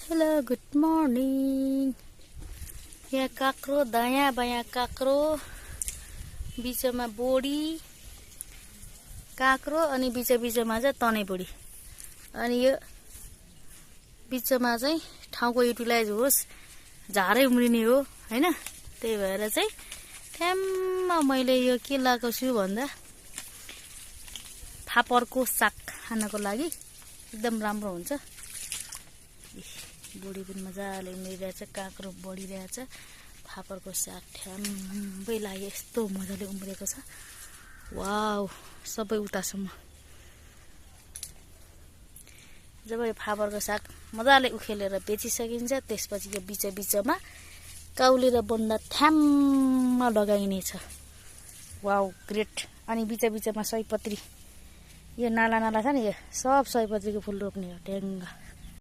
Hello good morning. यहाँ काँक्रो, दायाँ बायाँ काँक्रो, बिचमा बोडी काँक्रो, अनि बिचमा चाहिँ तनै बोडी। अनि यो बिचमा चाहिँ ठाउँको युटिलाइज होस्, झारै उम्रिने हो हैन। त्यही भएर चाहिँ ठ्याम्म मैले यो के लगाएको छु भन्दा फापरको साग खानको लागि एकदम राम्रो हुन्छ। बोडी पनि मजाले उम्रिरहेछ, काँक्रो बढिरहेछ, फापरको साग ठ्याम्मै लाग्यो, यस्तो मजाले उम्रेको छ। वाउ, सबै उतासम्म। जब यो फापरको साग मजाले उखेलेर बेचिसकिन्छ, त्यसपछि यो बिचमा काउलेर बन्दा ठ्याम्म लगाइनेछ। Wow great. अनि बिचमा सयपत्री, यो नाला छ नि, यो सब सयपत्रीको फुल रोप्ने हो, ढ्याङ्ग।